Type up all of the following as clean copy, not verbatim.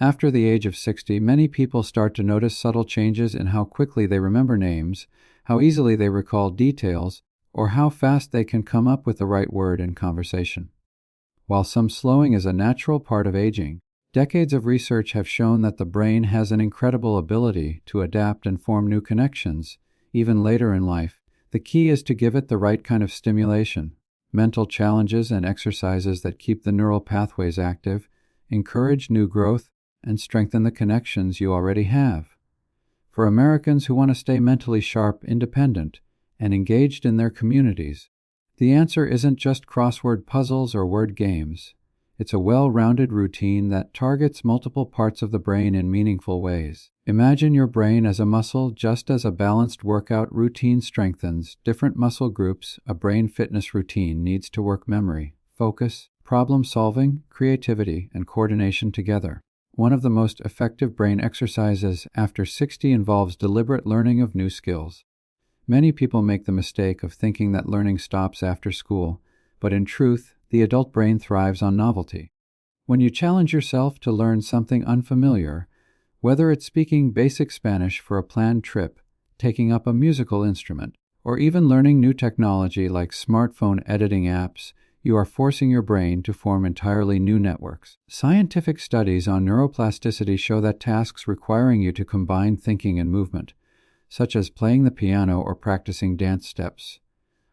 After the age of 60, many people start to notice subtle changes in how quickly they remember names, how easily they recall details, or how fast they can come up with the right word in conversation. While some slowing is a natural part of aging, decades of research have shown that the brain has an incredible ability to adapt and form new connections, even later in life. The key is to give it the right kind of stimulation, mental challenges and exercises that keep the neural pathways active, encourage new growth, and strengthen the connections you already have. For Americans who want to stay mentally sharp, independent, and engaged in their communities, the answer isn't just crossword puzzles or word games. It's a well-rounded routine that targets multiple parts of the brain in meaningful ways. Imagine your brain as a muscle. Just as a balanced workout routine strengthens different muscle groups, a brain fitness routine needs to work memory, focus, problem-solving, creativity, and coordination together. One of the most effective brain exercises after 60 involves deliberate learning of new skills. Many people make the mistake of thinking that learning stops after school, but in truth, the adult brain thrives on novelty. When you challenge yourself to learn something unfamiliar, whether it's speaking basic Spanish for a planned trip, taking up a musical instrument, or even learning new technology like smartphone editing apps, you are forcing your brain to form entirely new networks. Scientific studies on neuroplasticity show that tasks requiring you to combine thinking and movement, such as playing the piano or practicing dance steps,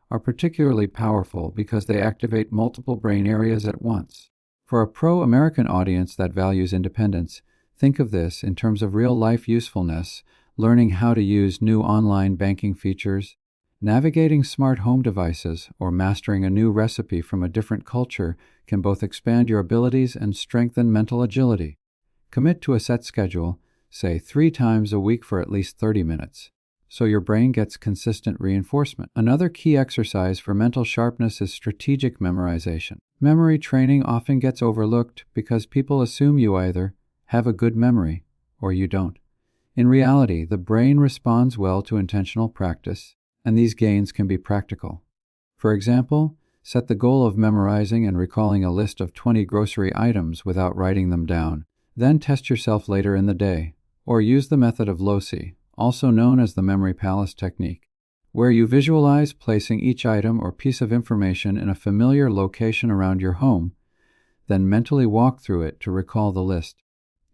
are particularly powerful because they activate multiple brain areas at once. For a pro-American audience that values independence, think of this in terms of real-life usefulness, learning how to use new online banking features, navigating smart home devices, or mastering a new recipe from a different culture can both expand your abilities and strengthen mental agility. Commit to a set schedule, say 3 times a week for at least 30 minutes, so your brain gets consistent reinforcement. Another key exercise for mental sharpness is strategic memorization. Memory training often gets overlooked because people assume you either have a good memory or you don't. In reality, the brain responds well to intentional practice, and these gains can be practical. For example, set the goal of memorizing and recalling a list of 20 grocery items without writing them down. Then test yourself later in the day, or use the method of LOCI, also known as the memory palace technique, where you visualize placing each item or piece of information in a familiar location around your home, then mentally walk through it to recall the list.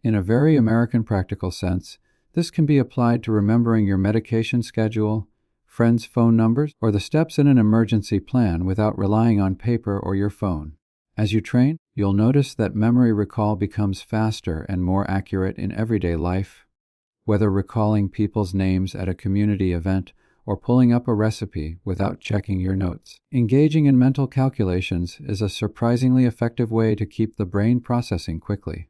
In a very American practical sense, this can be applied to remembering your medication schedule, friends' phone numbers, or the steps in an emergency plan without relying on paper or your phone. As you train, you'll notice that memory recall becomes faster and more accurate in everyday life. Whether recalling people's names at a community event or pulling up a recipe without checking your notes, engaging in mental calculations is a surprisingly effective way to keep the brain processing quickly.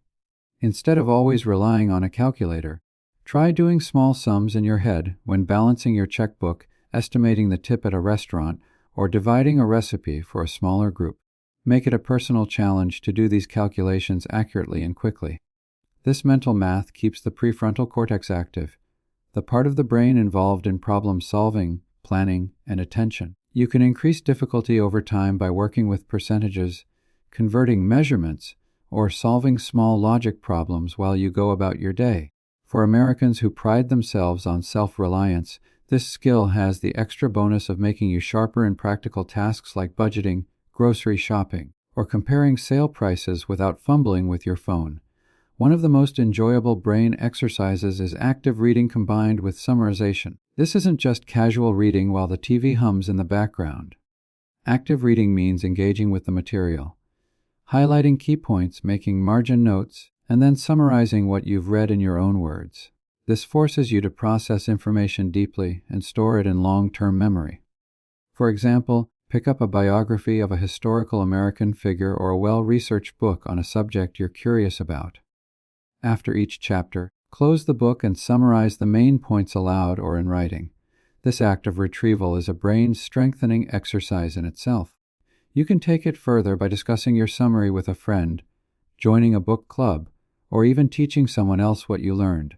Instead of always relying on a calculator, try doing small sums in your head when balancing your checkbook, estimating the tip at a restaurant, or dividing a recipe for a smaller group. Make it a personal challenge to do these calculations accurately and quickly. This mental math keeps the prefrontal cortex active, the part of the brain involved in problem solving, planning, and attention. You can increase difficulty over time by working with percentages, converting measurements, or solving small logic problems while you go about your day. For Americans who pride themselves on self-reliance, this skill has the extra bonus of making you sharper in practical tasks like budgeting, grocery shopping, or comparing sale prices without fumbling with your phone. One of the most enjoyable brain exercises is active reading combined with summarization. This isn't just casual reading while the TV hums in the background. Active reading means engaging with the material, highlighting key points, making margin notes, and then summarizing what you've read in your own words. This forces you to process information deeply and store it in long-term memory. For example, pick up a biography of a historical American figure or a well-researched book on a subject you're curious about. After each chapter, close the book and summarize the main points aloud or in writing. This act of retrieval is a brain-strengthening exercise in itself. You can take it further by discussing your summary with a friend, joining a book club, or even teaching someone else what you learned.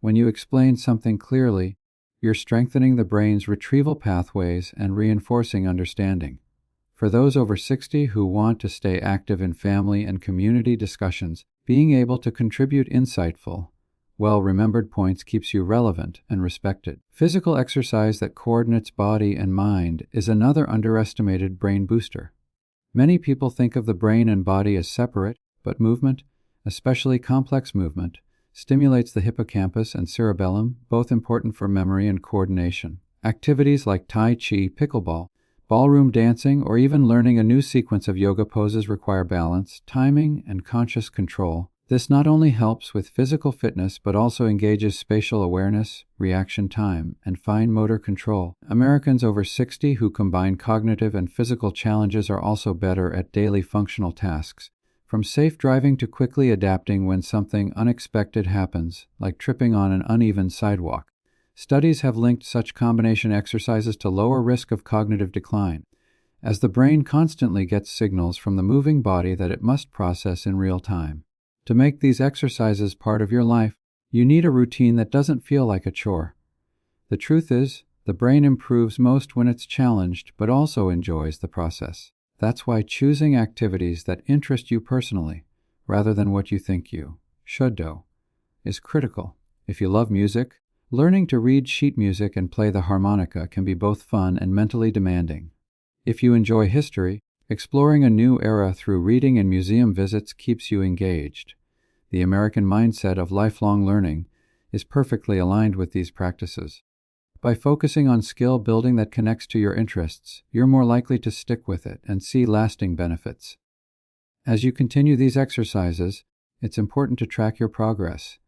When you explain something clearly, you're strengthening the brain's retrieval pathways and reinforcing understanding. For those over 60 who want to stay active in family and community discussions, Being able to contribute insightful, well-remembered points keeps you relevant and respected. Physical exercise that coordinates body and mind is another underestimated brain booster. Many people think of the brain and body as separate, but movement, especially complex movement, stimulates the hippocampus and cerebellum, both important for memory and coordination. Activities like Tai Chi, pickleball, ballroom dancing, or even learning a new sequence of yoga poses require balance, timing, and conscious control. This not only helps with physical fitness but also engages spatial awareness, reaction time, and fine motor control. Americans over 60 who combine cognitive and physical challenges are also better at daily functional tasks, from safe driving to quickly adapting when something unexpected happens, like tripping on an uneven sidewalk. Studies have linked such combination exercises to lower risk of cognitive decline, as the brain constantly gets signals from the moving body that it must process in real time. To make these exercises part of your life, you need a routine that doesn't feel like a chore. The truth is, the brain improves most when it's challenged, but also enjoys the process. That's why choosing activities that interest you personally, rather than what you think you should do, is critical. If you love music, learning to read sheet music and play the harmonica can be both fun and mentally demanding. If you enjoy history, exploring a new era through reading and museum visits keeps you engaged. The American mindset of lifelong learning is perfectly aligned with these practices. By focusing on skill building that connects to your interests, you're more likely to stick with it and see lasting benefits. As you continue these exercises, it's important to track your progress.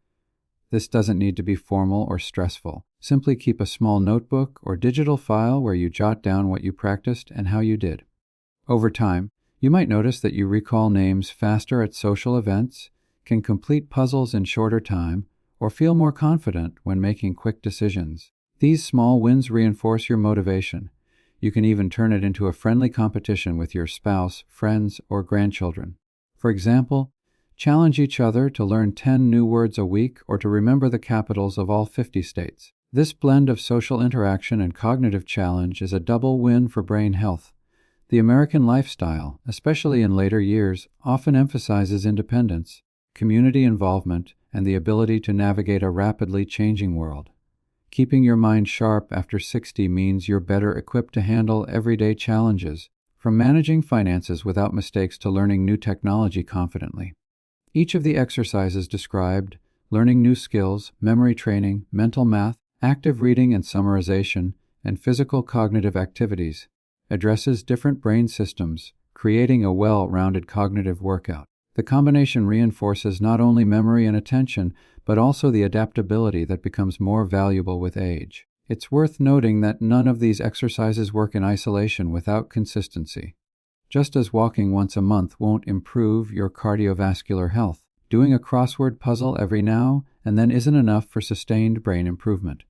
This doesn't need to be formal or stressful. Simply keep a small notebook or digital file where you jot down what you practiced and how you did. Over time, you might notice that you recall names faster at social events, can complete puzzles in shorter time, or feel more confident when making quick decisions. These small wins reinforce your motivation. You can even turn it into a friendly competition with your spouse, friends, or grandchildren. For example, challenge each other to learn 10 new words a week or to remember the capitals of all 50 states. This blend of social interaction and cognitive challenge is a double win for brain health. The American lifestyle, especially in later years, often emphasizes independence, community involvement, and the ability to navigate a rapidly changing world. Keeping your mind sharp after 60 means you're better equipped to handle everyday challenges, from managing finances without mistakes to learning new technology confidently. Each of the exercises described, learning new skills, memory training, mental math, active reading and summarization, and physical cognitive activities, addresses different brain systems, creating a well-rounded cognitive workout. The combination reinforces not only memory and attention, but also the adaptability that becomes more valuable with age. It's worth noting that none of these exercises work in isolation without consistency. Just as walking once a month won't improve your cardiovascular health, doing a crossword puzzle every now and then isn't enough for sustained brain improvement.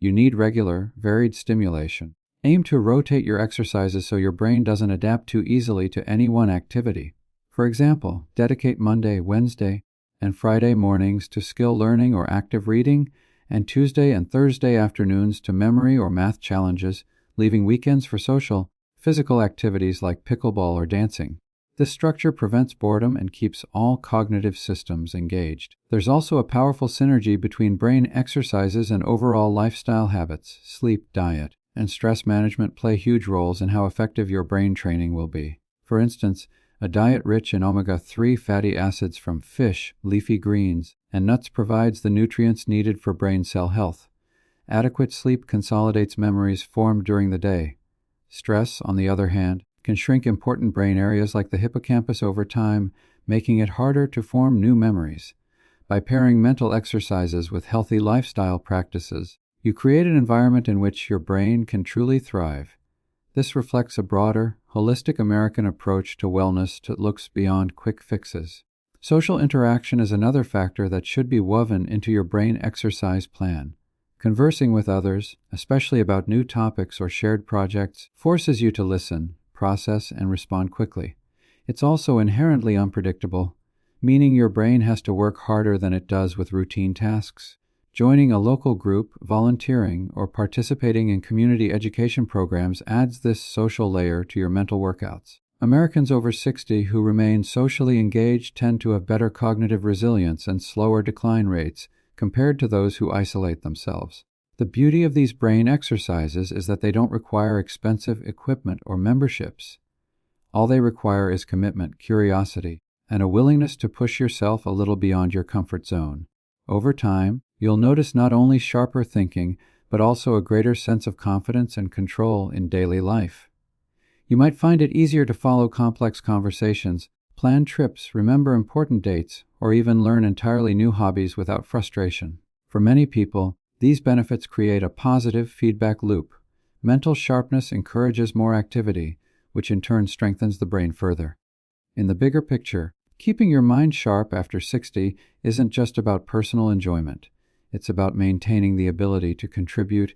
You need regular, varied stimulation. Aim to rotate your exercises so your brain doesn't adapt too easily to any one activity. For example, dedicate Monday, Wednesday, and Friday mornings to skill learning or active reading, and Tuesday and Thursday afternoons to memory or math challenges, leaving weekends for social, physical activities like pickleball or dancing. This structure prevents boredom and keeps all cognitive systems engaged. There's also a powerful synergy between brain exercises and overall lifestyle habits. Sleep, diet, and stress management play huge roles in how effective your brain training will be. For instance, a diet rich in omega-3 fatty acids from fish, leafy greens, and nuts provides the nutrients needed for brain cell health. Adequate sleep consolidates memories formed during the day. Stress, on the other hand, can shrink important brain areas like the hippocampus over time, making it harder to form new memories. By pairing mental exercises with healthy lifestyle practices, you create an environment in which your brain can truly thrive. This reflects a broader, holistic American approach to wellness that looks beyond quick fixes. Social interaction is another factor that should be woven into your brain exercise plan. Conversing with others, especially about new topics or shared projects, forces you to listen, process, and respond quickly. It's also inherently unpredictable, meaning your brain has to work harder than it does with routine tasks. Joining a local group, volunteering, or participating in community education programs adds this social layer to your mental workouts. Americans over 60 who remain socially engaged tend to have better cognitive resilience and slower decline rates compared to those who isolate themselves. The beauty of these brain exercises is that they don't require expensive equipment or memberships. All they require is commitment, curiosity, and a willingness to push yourself a little beyond your comfort zone. Over time, you'll notice not only sharper thinking, but also a greater sense of confidence and control in daily life. You might find it easier to follow complex conversations, plan trips, remember important dates, or even learn entirely new hobbies without frustration. For many people, these benefits create a positive feedback loop. Mental sharpness encourages more activity, which in turn strengthens the brain further. In the bigger picture, keeping your mind sharp after 60 isn't just about personal enjoyment. It's about maintaining the ability to contribute